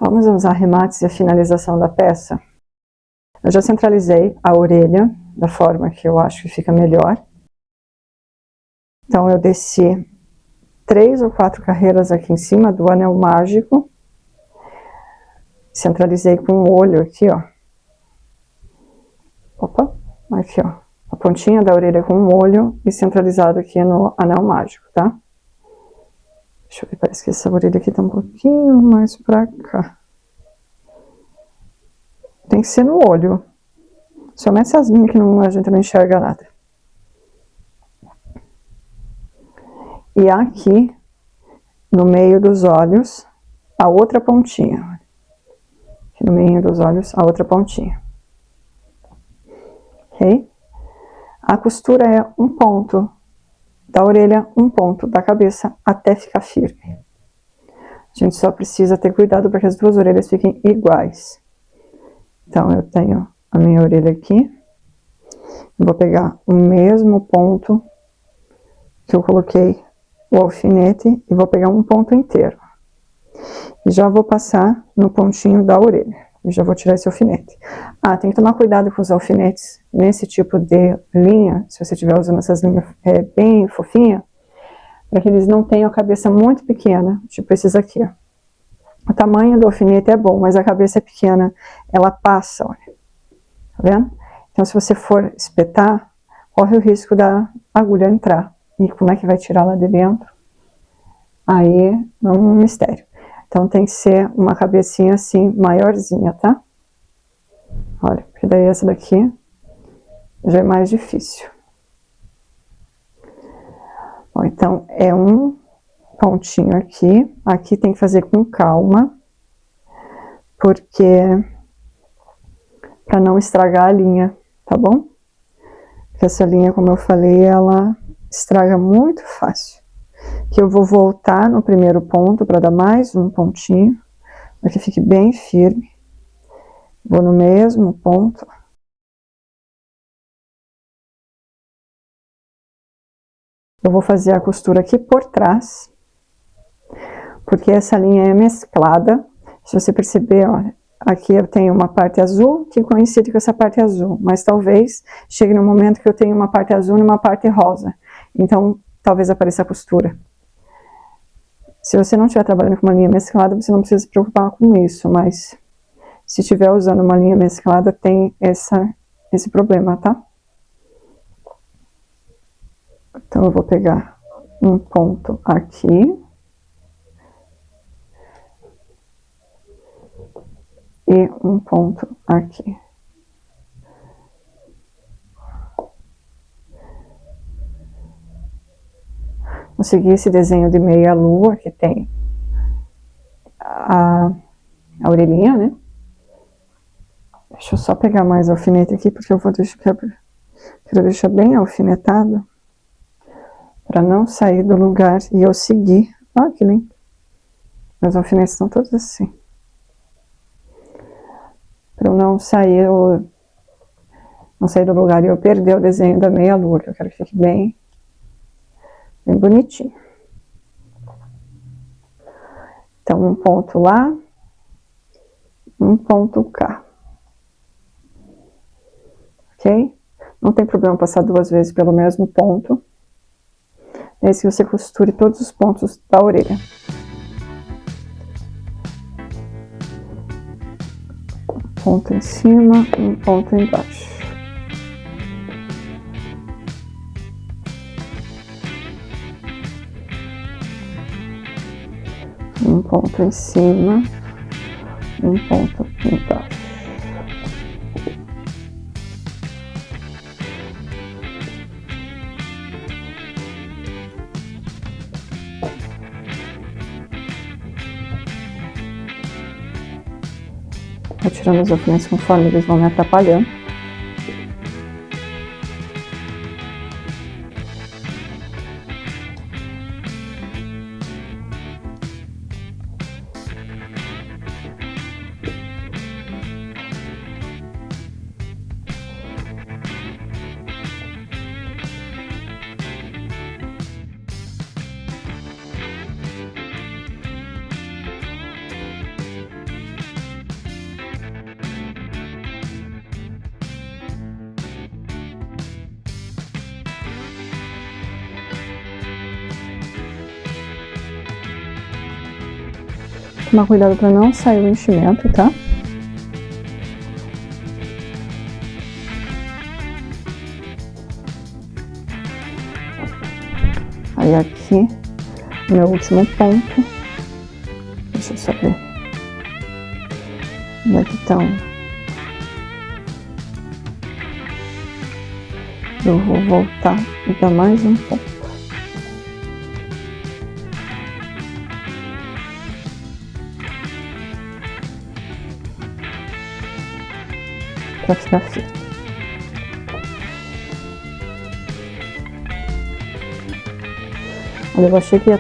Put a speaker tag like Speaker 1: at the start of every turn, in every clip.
Speaker 1: Vamos usar arremates e a finalização da peça. Eu já centralizei a orelha da forma que eu acho que fica melhor. Então eu desci 3 ou 4 carreiras aqui em cima do anel mágico. Centralizei com o olho aqui, ó. Opa, aqui, ó. A pontinha da orelha com o olho e centralizado aqui no anel mágico, tá? Deixa eu ver, parece que essa orelha aqui tá um pouquinho mais pra cá. Tem que ser no olho. Somente essas linhas que a gente não enxerga nada. E aqui, no meio dos olhos, a outra pontinha. Aqui no meio dos olhos, a outra pontinha. Ok? A costura é um ponto da orelha, um ponto da cabeça, até ficar firme. A gente só precisa ter cuidado para que as duas orelhas fiquem iguais. Então, eu tenho a minha orelha aqui. Vou pegar o mesmo ponto que eu coloquei o alfinete e vou pegar um ponto inteiro. E já vou passar no pontinho da orelha. E já vou tirar esse alfinete. Ah, tem que tomar cuidado com os alfinetes nesse tipo de linha, se você estiver usando essas linhas bem fofinhas, para que eles não tenham a cabeça muito pequena, tipo esses aqui, ó. O tamanho do alfinete é bom, mas a cabeça é pequena, ela passa, olha. Tá vendo? Então, se você for espetar, corre o risco da agulha entrar. E como é que vai tirar lá de dentro? Aí é um mistério. Então, tem que ser uma cabecinha assim, maiorzinha, tá? Olha, porque daí essa daqui já é mais difícil. Bom, então, é um pontinho aqui. Aqui tem que fazer com calma, porque para não estragar a linha, tá bom? Porque essa linha, como eu falei, ela estraga muito fácil. Que eu vou voltar no primeiro ponto para dar mais um pontinho, para que fique bem firme. Vou no mesmo ponto. Eu vou fazer a costura aqui por trás, porque essa linha é mesclada. Se você perceber, ó, aqui eu tenho uma parte azul que coincide com essa parte azul, mas talvez chegue no momento que eu tenho uma parte azul e uma parte rosa. Então, talvez apareça a costura. Se você não estiver trabalhando com uma linha mesclada, você não precisa se preocupar com isso, mas se estiver usando uma linha mesclada, tem esse problema, tá? Então, eu vou pegar um ponto aqui. E um ponto aqui. Vou seguir esse desenho de meia lua, que tem a orelhinha, né? Deixa eu só pegar mais alfinete aqui, porque eu vou deixar, quero deixar bem alfinetado, para não sair do lugar e eu seguir. Olha que lindo. Meus alfinetes estão todos assim. Para eu não sair do lugar e eu perder o desenho da meia lua, que eu quero que fique bem bonitinho. Então, um ponto lá, um ponto cá. Ok? Não tem problema passar 2 vezes pelo mesmo ponto. Desde que você costure todos os pontos da orelha. Um ponto em cima, um ponto embaixo. Um ponto em cima, um ponto embaixo. Vou tirando os alfinetes conforme eles vão me atrapalhando. Tomar cuidado para não sair o enchimento, tá? Aí aqui, meu último ponto. Deixa eu só ver. E aqui estão. Eu vou voltar e dar mais um ponto. Pra ficar firme. Eu achei que ia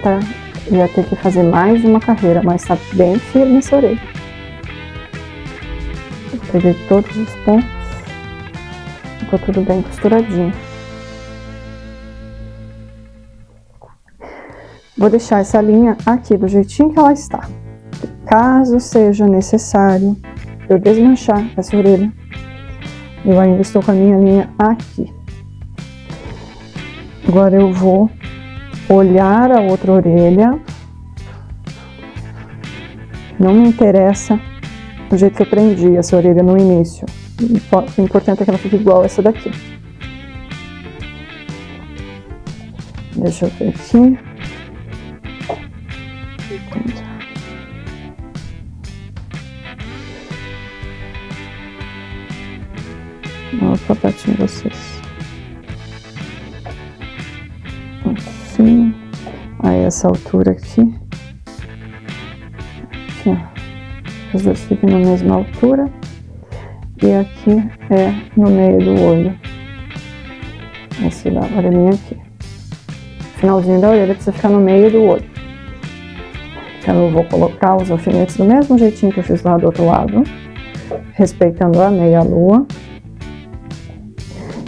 Speaker 1: ter que fazer mais uma carreira, mas tá bem firme essa orelha. Eu peguei todos os pontos. Ficou tudo bem costuradinho. Vou deixar essa linha aqui do jeitinho que ela está. Caso seja necessário eu desmanchar essa orelha, eu ainda estou com a minha linha aqui. Agora eu vou olhar a outra orelha. Não me interessa o jeito que eu prendi essa orelha no início. O importante é que ela fique igual a essa daqui. Deixa eu ver aqui. Opa, pertinho de vocês. Assim. Aí essa altura aqui. Aqui, ó. Os dois ficam na mesma altura. E aqui é no meio do olho. Esse da orelhinha aqui. Finalzinho da orelha precisa ficar no meio do olho. Então eu vou colocar os alfinetes do mesmo jeitinho que eu fiz lá do outro lado, respeitando a meia-lua.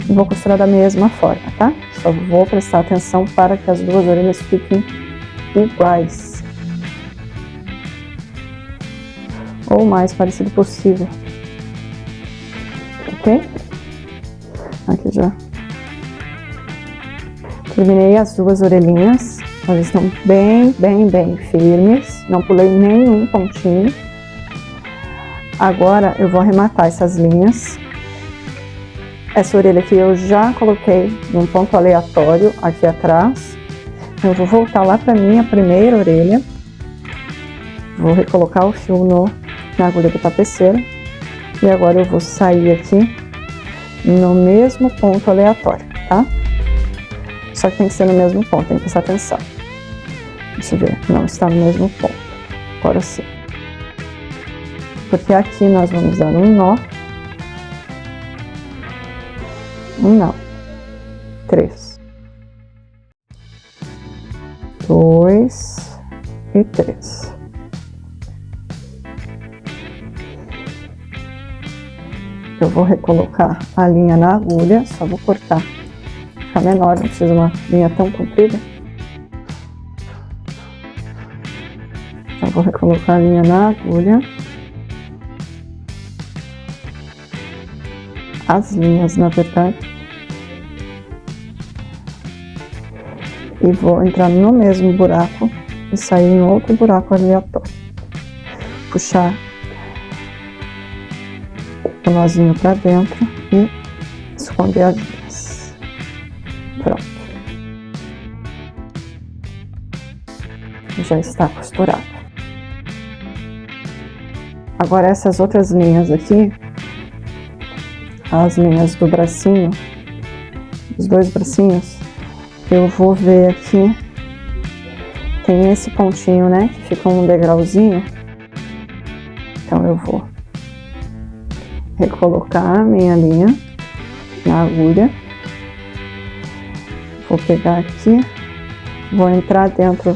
Speaker 1: E vou costurar da mesma forma, tá? Só vou prestar atenção para que as duas orelhas fiquem iguais. Ou o mais parecido possível. Ok? Aqui já. Terminei as duas orelhinhas. Elas estão bem firmes. Não pulei nenhum pontinho. Agora eu vou arrematar essas linhas. Essa orelha aqui eu já coloquei num ponto aleatório aqui atrás. Eu vou voltar lá para minha primeira orelha. Vou recolocar o fio na agulha do tapeceiro. E agora eu vou sair aqui no mesmo ponto aleatório, tá? Só que tem que ser no mesmo ponto, tem que prestar atenção. Deixa eu ver, não está no mesmo ponto. Agora sim. Porque aqui nós vamos dar um nó. Um não. 3. 2 e 3. Eu vou recolocar a linha na agulha, só vou cortar, ficar menor, não precisa uma linha tão comprida. Então vou recolocar a linha na agulha. As linhas, na verdade. E vou entrar no mesmo buraco e sair em outro buraco aleatório. Puxar o nozinho para dentro e esconder as linhas. Pronto. Já está costurado. Agora essas outras linhas aqui, as linhas do bracinho, os dois bracinhos, eu vou ver aqui, tem esse pontinho, né, que fica um degrauzinho. Então eu vou recolocar a minha linha na agulha, vou pegar aqui, vou entrar dentro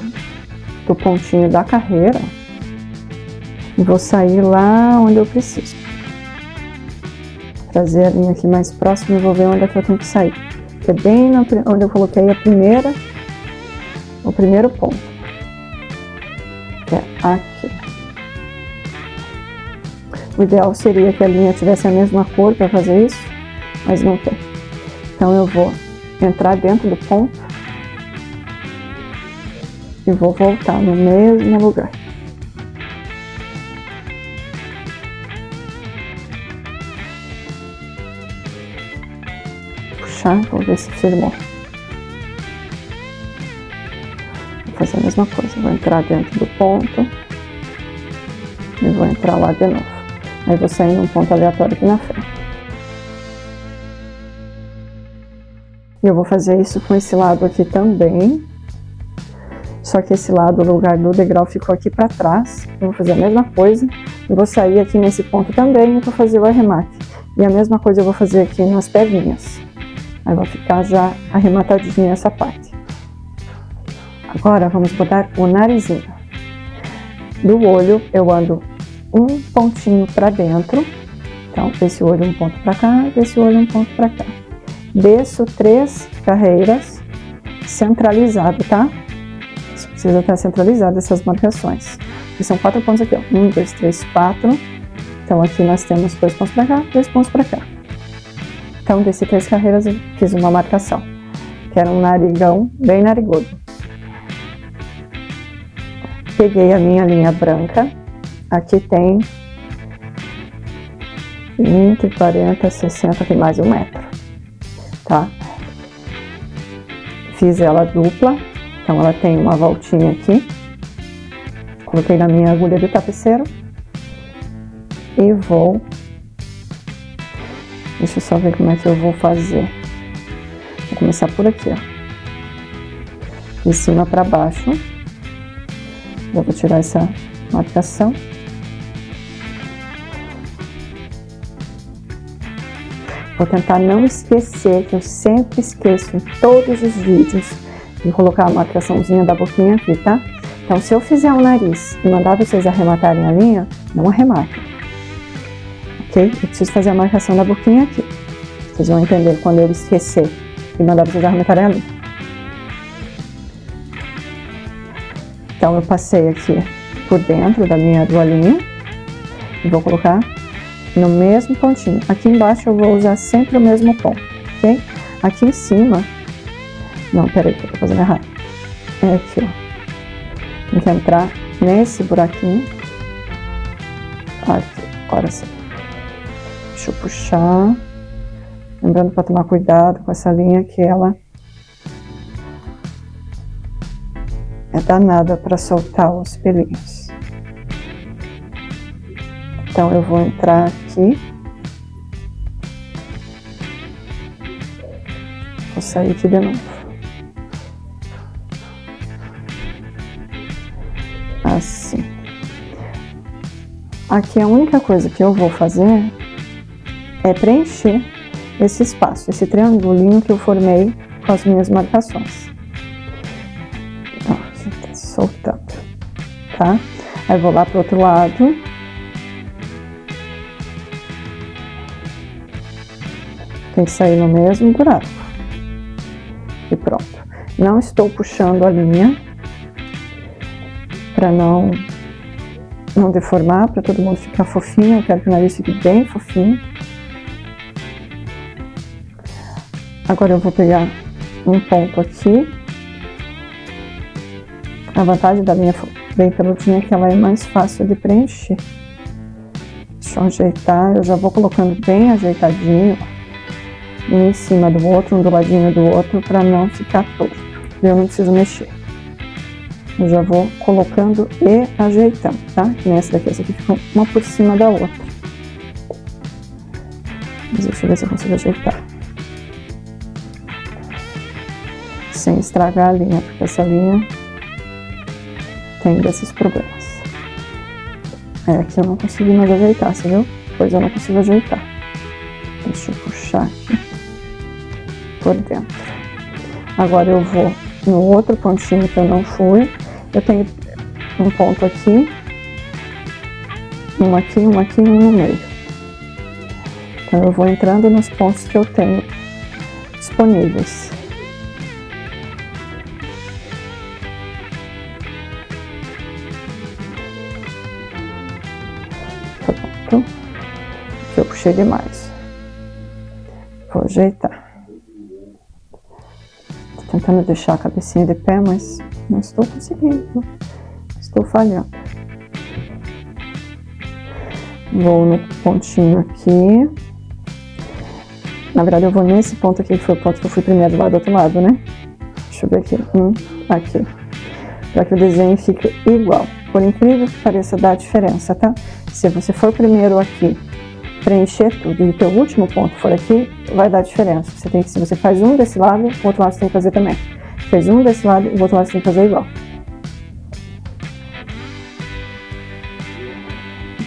Speaker 1: do pontinho da carreira e vou sair lá onde eu preciso. Trazer a linha aqui mais próxima e vou ver onde é que eu tenho que sair. Que é bem onde eu coloquei o primeiro ponto, que é aqui. O ideal seria que a linha tivesse a mesma cor para fazer isso, mas não tem. Então eu vou entrar dentro do ponto e vou voltar no mesmo lugar. puxar, vou ver se firmou. Vou fazer a mesma coisa, vou entrar dentro do ponto e vou entrar lá de novo. Aí vou sair num ponto aleatório aqui na frente. E eu vou fazer isso com esse lado aqui também. Só que esse lado, o lugar do degrau ficou aqui para trás. Eu vou fazer a mesma coisa. Eu vou sair aqui nesse ponto também e vou fazer o arremate. E a mesma coisa eu vou fazer aqui nas perninhas. Aí vai ficar já arrematadinha essa parte. Agora vamos botar o narizinho. Do olho eu ando um pontinho para dentro. Então, esse olho um ponto para cá, esse olho um ponto para cá. Desço 3 carreiras centralizado, tá? Precisa estar centralizado essas marcações. E são 4 pontos aqui, ó. 1, 2, 3, 4. Então aqui nós temos 2 pontos para cá, 2 pontos para cá. Então desci 3 carreiras e fiz uma marcação, que era um narigão bem narigudo. Peguei a minha linha branca. Aqui tem 20, 40, 60, tem mais de 1 metro, tá? Fiz ela dupla, então ela tem uma voltinha aqui. Coloquei na minha agulha de tapeceiro e vou... Deixa eu só ver como é que eu vou fazer. Vou começar por aqui, ó. De cima para baixo. Eu vou tirar essa marcação. Vou tentar não esquecer, que eu sempre esqueço em todos os vídeos, de colocar a marcaçãozinha da boquinha aqui, tá? Então, se eu fizer o nariz e mandar vocês arrematarem a linha, não arrematem. Ok? Eu preciso fazer a marcação da boquinha aqui. Vocês vão entender quando eu esquecer e mandar vocês arrematarem a linha. Então, eu passei aqui por dentro da minha argolinha e vou colocar no mesmo pontinho. Aqui embaixo eu vou usar sempre o mesmo ponto, ok? Aqui em cima... Não, peraí, que eu tô fazendo errado. É aqui, ó. Tem que entrar nesse buraquinho. Aqui, agora sim. Deixa eu puxar. Lembrando para tomar cuidado com essa linha, que ela é danada para soltar os pelinhos. Então eu vou entrar aqui. Vou sair aqui de novo. Assim. Aqui a única coisa que eu vou fazer é preencher esse espaço, esse triangulinho que eu formei com as minhas marcações. Ó, tá soltando, tá? Aí vou lá pro outro lado. Tem que sair no mesmo buraco. E pronto. Não estou puxando a linha para não deformar, para todo mundo ficar fofinho. Eu quero que o nariz fique bem fofinho. Agora eu vou pegar um ponto aqui. A vantagem da linha bem peludinha é que ela é mais fácil de preencher. Deixa eu ajeitar, eu já vou colocando bem ajeitadinho, um em cima do outro, um do ladinho do outro, para não ficar torto. Eu não preciso mexer. Eu já vou colocando e ajeitando, tá? Que nem essa aqui ficou uma por cima da outra. Mas deixa eu ver se eu consigo ajeitar. Sem estragar a linha, porque essa linha tem desses problemas. Aqui eu não consegui mais ajeitar, você viu? Pois eu não consigo ajeitar. Deixa eu puxar aqui por dentro. Agora eu vou no outro pontinho que eu não fui. Eu tenho um ponto aqui, um aqui, um aqui e um no meio. Então eu vou entrando nos pontos que eu tenho disponíveis. Pronto. Aqui eu puxei demais. Vou ajeitar. Tô tentando deixar a cabecinha de pé, mas não estou conseguindo. Estou falhando. Vou no pontinho aqui. Na verdade, eu vou nesse ponto aqui, que foi o ponto que eu fui primeiro lá do outro lado, né? Deixa eu ver aqui. Aqui. Para que o desenho fique igual. Por incrível que pareça, dá diferença, tá? Se você for primeiro aqui, preencher tudo, e o teu último ponto for aqui, vai dar diferença. Se você faz um desse lado, o outro lado você tem que fazer também. Fez um desse lado, o outro lado você tem que fazer igual.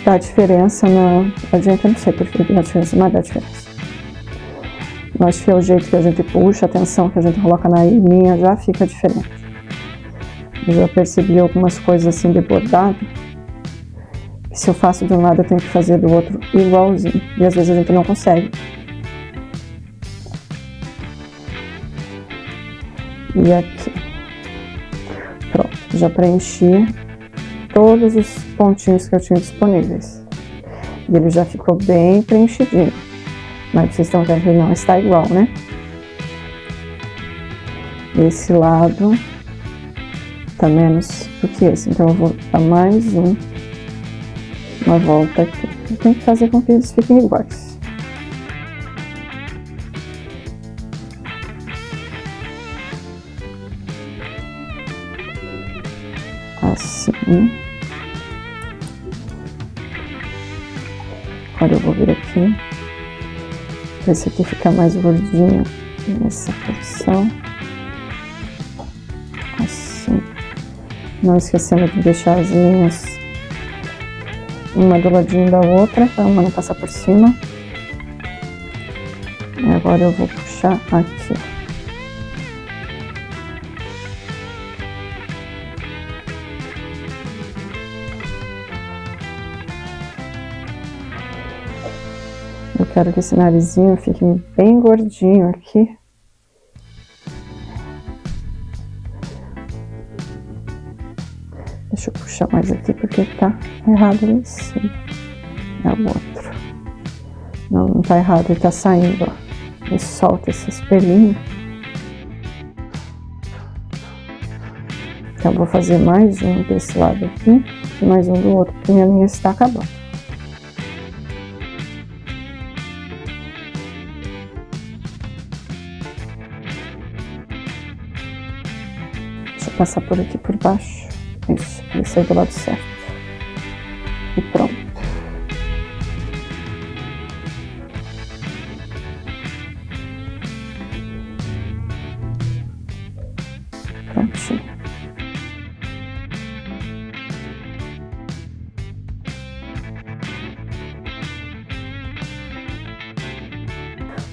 Speaker 1: Dá diferença na... Adianta, não sei porque dá diferença, mas dá diferença. Eu acho que é o jeito que a gente puxa, a tensão que a gente coloca na linha, já fica diferente. Eu já percebi algumas coisas assim de bordado, que se eu faço de um lado eu tenho que fazer do outro igualzinho, e às vezes a gente não consegue. E aqui. Pronto, já preenchi todos os pontinhos que eu tinha disponíveis. E ele já ficou bem preenchidinho. Mas vocês estão vendo que não está igual, né? Esse lado tá menos do que esse. Então eu vou dar mais uma volta aqui. Eu tenho que fazer com que eles fiquem iguais. Assim. Agora eu vou vir aqui. Esse aqui fica mais gordinho nessa posição. Assim. Não esquecendo de deixar as linhas uma do ladinho da outra, para uma não passar por cima. E agora eu vou puxar aqui. Eu quero que esse narizinho fique bem gordinho aqui. Deixa eu puxar mais aqui porque tá errado ali em cima. É o outro. Não, não tá errado, ele tá saindo, ó. E solta esse espelhinho. Então eu vou fazer mais um desse lado aqui e mais um do outro, porque minha linha está acabando. Deixa eu passar por aqui por baixo. Isso, ele saiu do lado certo. E pronto. Prontinho.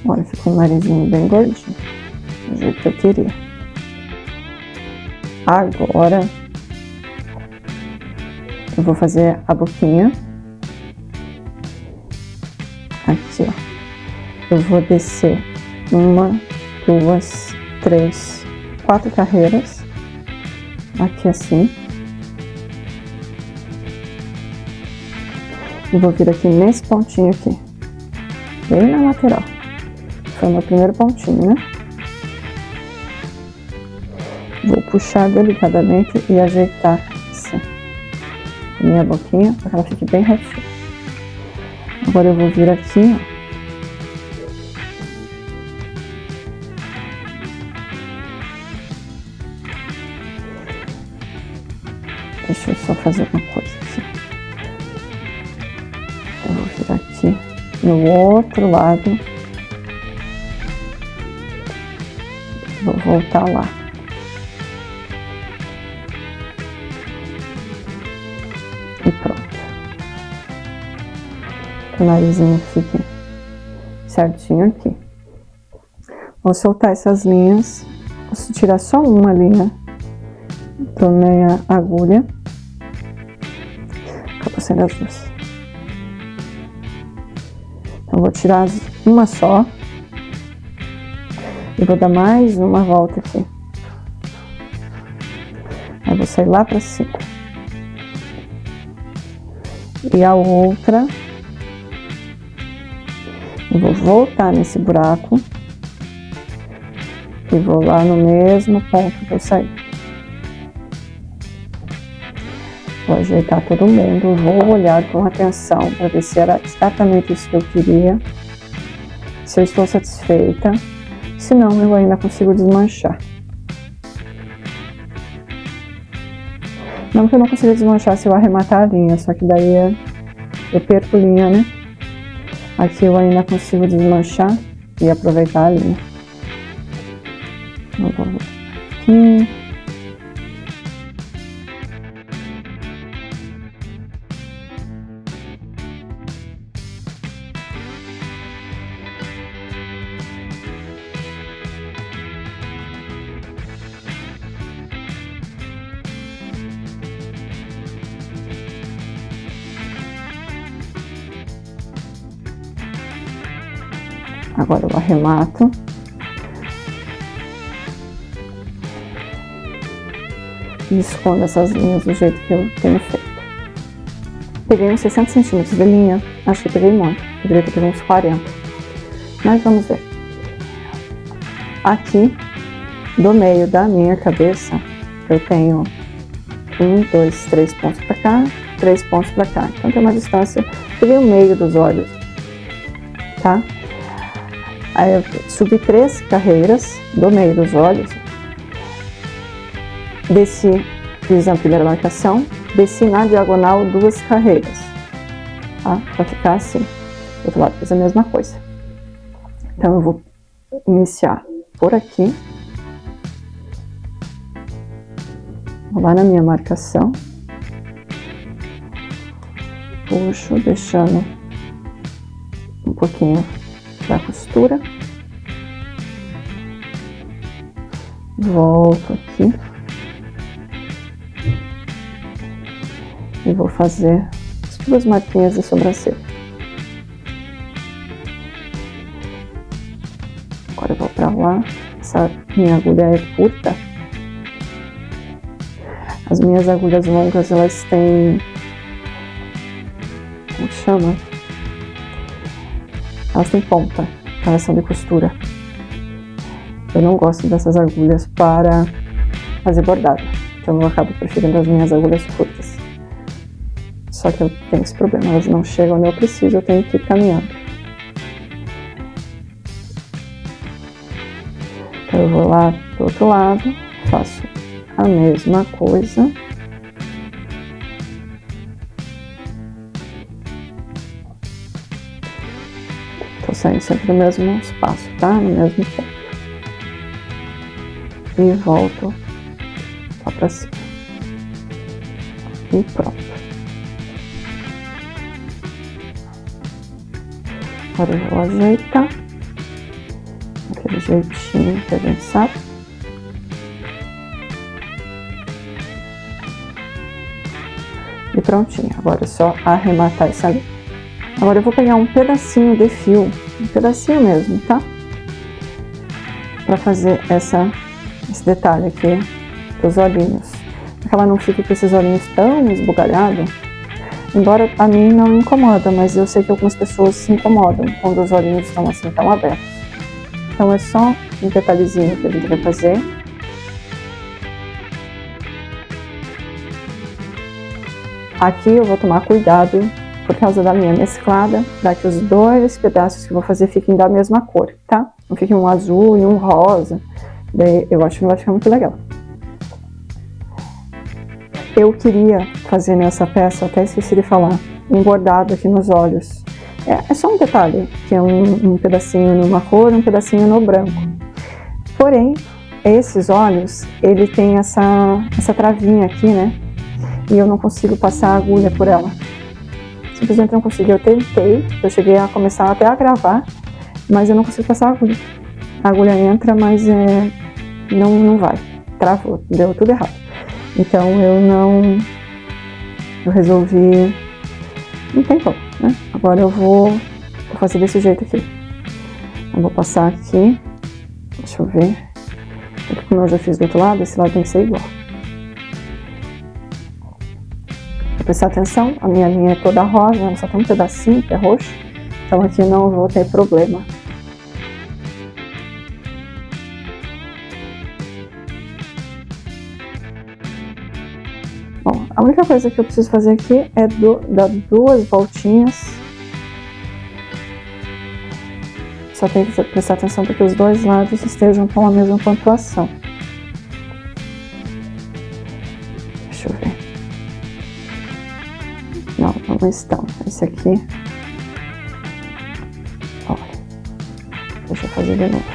Speaker 1: Olha, ficou um narizinho bem gordinho. Do jeito que eu queria. Agora eu vou fazer a boquinha. Aqui, ó. Eu vou descer 1, 2, 3, 4 carreiras. Aqui assim. E vou vir aqui nesse pontinho aqui. Bem na lateral. Foi o meu primeiro pontinho, né? Vou puxar delicadamente e ajeitar assim. Minha boquinha, para que ela fique bem retinha. Agora eu vou vir aqui, ó. Deixa eu só fazer uma coisa aqui. Eu vou vir aqui no outro lado. Vou voltar lá. E pronto. Que o narizinho fique certinho aqui. Vou soltar essas linhas. Vou tirar só uma linha da minha agulha. Acabou sendo as duas. Então, vou tirar uma só. E vou dar mais uma volta aqui. Aí vou sair lá pra cima. E a outra, eu vou voltar nesse buraco e vou lá no mesmo ponto que eu saí. Vou ajeitar todo mundo, vou olhar com atenção para ver se era exatamente isso que eu queria. se eu estou satisfeita, se não, eu ainda consigo desmanchar. Não que eu não consiga desmanchar se eu arrematar a linha, só que daí eu perco linha, né? Aqui eu ainda consigo desmanchar e aproveitar a linha. Eu vou aqui. Agora eu arremato. E escondo essas linhas do jeito que eu tenho feito. Peguei uns 60 centímetros de linha. Acho que peguei muito. Deveria ter pegado uns 40. Mas vamos ver. Aqui, do meio da minha cabeça, eu tenho 1, 2, 3 pontos pra cá, 3 pontos pra cá. Então tem uma distância. Peguei o meio dos olhos. Tá? Aí eu subi 3 carreiras do meio dos olhos, desci, fiz a primeira marcação, desci na diagonal 2 carreiras, tá? Pra ficar assim. Do outro lado fiz a mesma coisa. Então eu vou iniciar por aqui, vou lá na minha marcação, puxo, deixando um pouquinho da costura, volto aqui e vou fazer as 2 marquinhas de sobrancelha. Agora eu vou pra lá. Essa minha agulha é curta. As minhas agulhas longas, elas têm, como chama? Elas têm ponta, elas são de costura. Eu não gosto dessas agulhas para fazer bordado, então eu acabo preferindo as minhas agulhas curtas. Só que eu tenho esse problema, elas não chegam onde eu preciso, eu tenho que ir caminhando. Então eu vou lá do outro lado, faço a mesma coisa. Tô saindo sempre do mesmo espaço, tá? No mesmo ponto. E volto lá pra cima. E pronto. Agora eu vou ajeitar. Aquele jeitinho que a gente sabe. E prontinho. Agora é só arrematar essa linha. Agora eu vou pegar um pedacinho de fio, um pedacinho mesmo, tá? Pra fazer esse detalhe aqui dos olhinhos. Pra que ela não fique com esses olhinhos tão esbugalhados. Embora a mim não me incomoda, mas eu sei que algumas pessoas se incomodam quando os olhinhos estão assim, tão abertos. Então é só um detalhezinho que a gente vai fazer. Aqui eu vou tomar cuidado por causa da linha mesclada, para que os 2 pedaços que eu vou fazer fiquem da mesma cor, tá? Não fique um azul e um rosa, daí eu acho que não vai ficar muito legal. Eu queria fazer nessa peça, até esqueci de falar, um bordado aqui nos olhos. É só um detalhe, que é um pedacinho numa cor, um pedacinho no branco. Porém, esses olhos, ele tem essa travinha aqui, né? E eu não consigo passar a agulha por ela. Simplesmente não consigo. Eu tentei, eu cheguei a começar até a gravar, mas eu não consigo passar a agulha. A agulha entra, mas não vai. Travou, deu tudo errado. Então eu resolvi, não tem como, né? Agora eu vou fazer desse jeito aqui. Eu vou passar aqui, deixa eu ver. Porque como eu já fiz do outro lado, esse lado tem que ser igual. Vou prestar atenção, a minha linha é toda rosa, ela só tem um pedacinho que é roxo, então aqui não vou ter problema. Bom, a única coisa que eu preciso fazer aqui é dar 2 voltinhas só tem que prestar atenção para que os dois lados estejam com a mesma pontuação. Deixa eu ver. Não estão. Esse aqui. Olha. Deixa eu fazer de novo.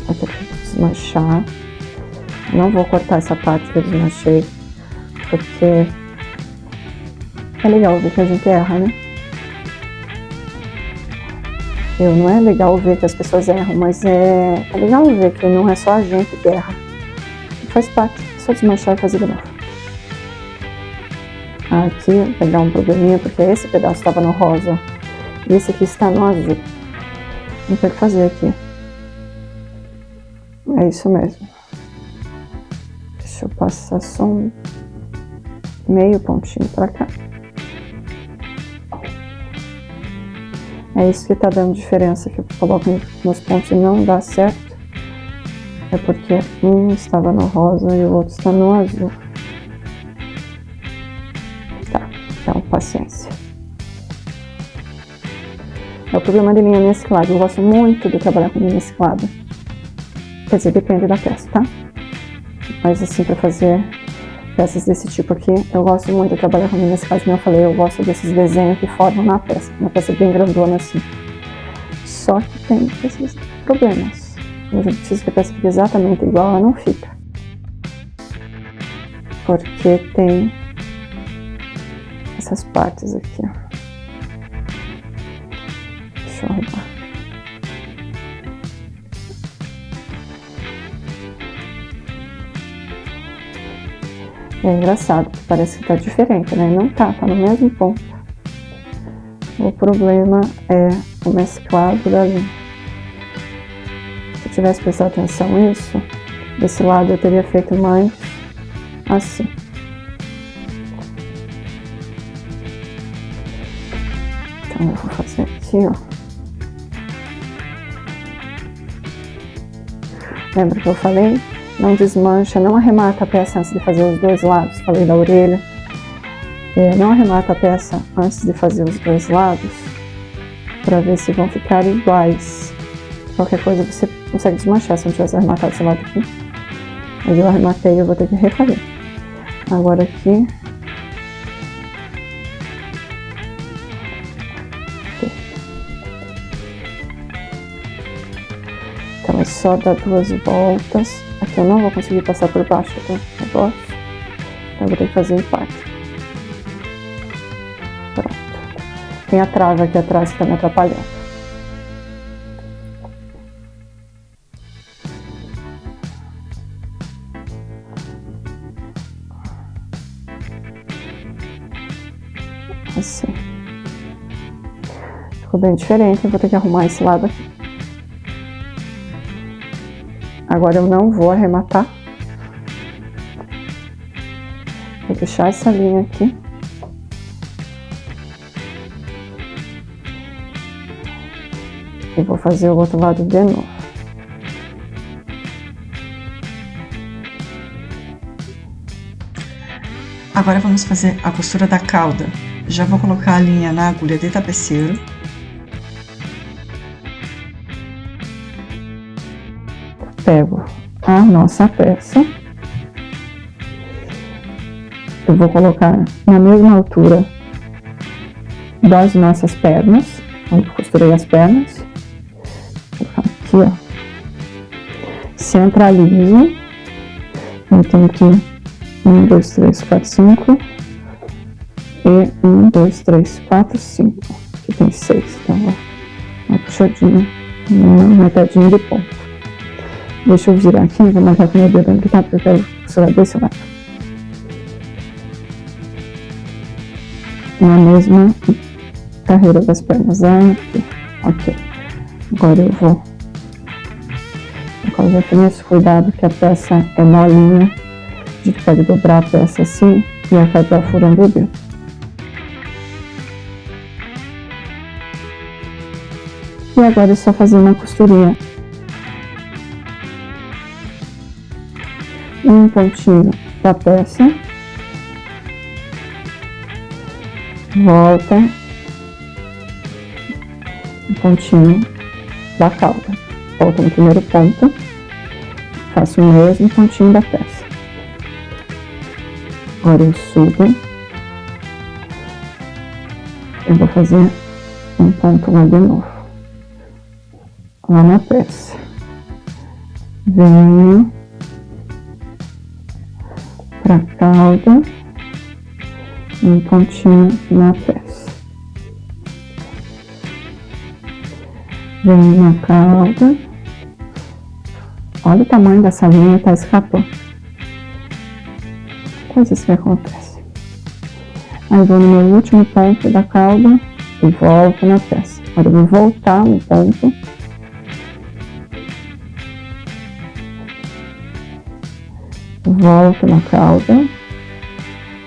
Speaker 1: Vou ter que desmanchar. Não vou cortar essa parte que eu desmanchei, porque é legal ver que a gente erra, né? Não é legal ver que as pessoas erram, mas é legal ver que não é só a gente que erra. Faz parte, é só desmanchar e fazer de novo. Aqui vai dar um probleminha, porque esse pedaço estava no rosa e esse aqui está no azul. Não tem o que fazer aqui. É isso mesmo. Deixa eu passar só um meio pontinho pra cá. É isso que tá dando diferença, que eu coloco nos pontos e não dá certo. É porque um estava no rosa e o outro está no azul. Tá, então paciência. É o problema de linha mesclada. Eu gosto muito de trabalhar com linha mesclada. Quer dizer, depende da peça, tá? Mas assim, pra fazer peças desse tipo aqui, eu gosto muito de trabalhar com linha mesclada. Como eu falei, eu gosto desses desenhos que formam na peça. Uma peça bem grandona assim. Só que tem esses problemas. Quando a gente precisa que a peça fique exatamente igual, ela não fica. Porque tem essas partes aqui, ó. Deixa eu arrumar. É engraçado, porque parece que tá diferente, né? Não tá, tá no mesmo ponto. O problema é o mesclado da linha. Se eu tivesse prestado atenção nisso, desse lado eu teria feito mais assim. Então eu vou fazer aqui, ó. Lembra que eu falei? Não desmancha, não arremata a peça antes de fazer os dois lados. Falei da orelha. Não arremata a peça antes de fazer os dois lados, para ver se vão ficar iguais. Qualquer coisa você consegue desmanchar se não tivesse arrematado esse lado aqui. Mas eu arrematei e eu vou ter que refazer. Agora aqui. Então é só dar 2 voltas. Aqui eu não vou conseguir passar por baixo do negócio. Então eu vou ter que fazer em parte. Pronto. Tem a trava aqui atrás que tá me atrapalhando. Assim. Ficou bem diferente, eu vou ter que arrumar esse lado aqui. Agora eu não vou arrematar. Vou deixar essa linha aqui. E vou fazer o outro lado de novo. Agora vamos fazer a costura da cauda. Já vou colocar a linha na agulha de tapeceiro. Pego a nossa peça. Eu vou colocar na mesma altura das nossas pernas, onde eu costurei as pernas. Vou colocar aqui, ó. Centralizo. Então aqui 1, 2, 3, 4, 5. E 1, 2, 3, 4, 5. Aqui tem 6. Então, ó, uma puxadinha, uma metadinha de ponto. Deixa eu virar aqui, vou marcar com o meu dedo onde tá, porque eu quero costurar desse lado. Na mesma carreira das pernas aqui. Ok. Agora eu vou. Agora eu já tenho esse cuidado que a peça é molinha. A gente pode dobrar a peça assim e acabar furando o dedo. E agora é só fazer uma costurinha. um pontinho da peça, volta um pontinho da cauda, volta no primeiro ponto, faço o mesmo pontinho da peça. Agora eu subo, eu vou fazer um ponto lá de novo, lá na peça, venho pra cauda, um pontinho na peça, venho na cauda, olha o tamanho dessa linha, tá escapando, coisas que acontecem. Aí vou no meu último ponto da cauda e volto na peça. Agora eu vou voltar no ponto, volto na cauda,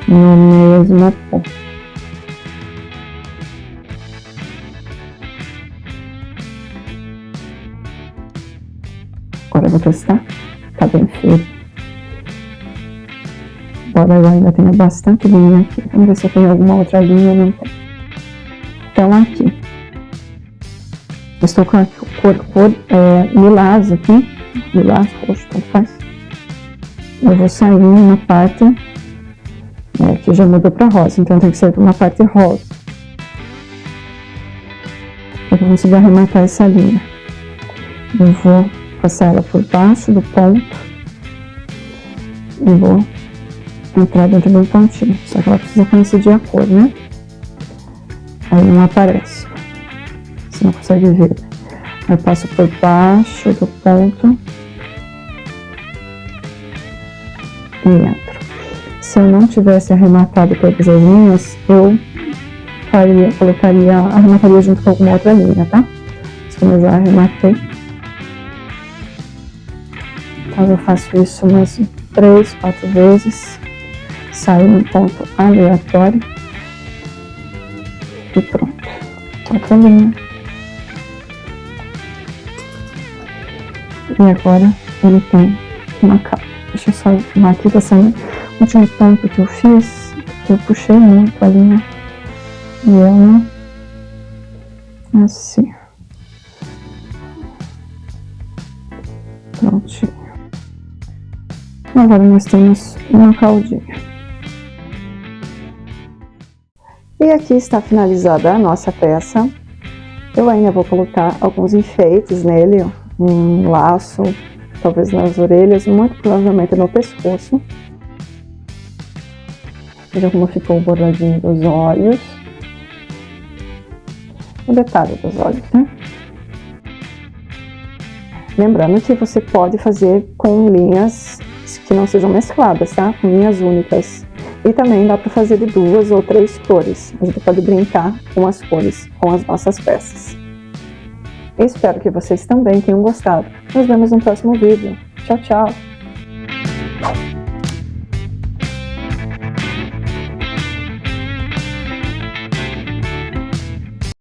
Speaker 1: no mesmo ponto. Agora eu vou testar, tá bem firme. Embora eu ainda tenha bastante linha aqui, vamos ver se eu tenho alguma outra linha ou não tem. Então aqui, eu estou com a cor lilás aqui, lilás, roxo, tanto faz. Eu vou sair numa parte que já mudou para rosa, então tem que sair para uma parte rosa. Eu vou conseguir arrematar essa linha. Eu vou passar ela por baixo do ponto e vou entrar dentro do pontinho, só que ela precisa coincidir a cor, né? Aí não aparece, você não consegue ver. Eu passo por baixo do ponto e entro. Se eu não tivesse arrematado todas as linhas, eu arremataria junto com alguma outra linha, tá? Mas como eu já arrematei, então eu faço isso umas 3, 4 vezes, saio num ponto aleatório e pronto. Outra linha. E agora ele tem uma cauda. Deixa eu só arrumar aqui, tá saindo o último ponto que eu fiz, eu puxei muito a linha e ela assim. Prontinho. Agora nós temos uma caudinha. E aqui está finalizada a nossa peça. Eu ainda vou colocar alguns enfeites nele, um laço, talvez nas orelhas, muito provavelmente no pescoço. Veja como ficou o bordadinho dos olhos. O detalhe dos olhos, né? Lembrando que você pode fazer com linhas que não sejam mescladas, tá? Com linhas únicas. E também dá para fazer de 2 ou 3 cores. A gente pode brincar com as cores, com as nossas peças. Espero que vocês também tenham gostado. Nos vemos no próximo vídeo. Tchau, tchau!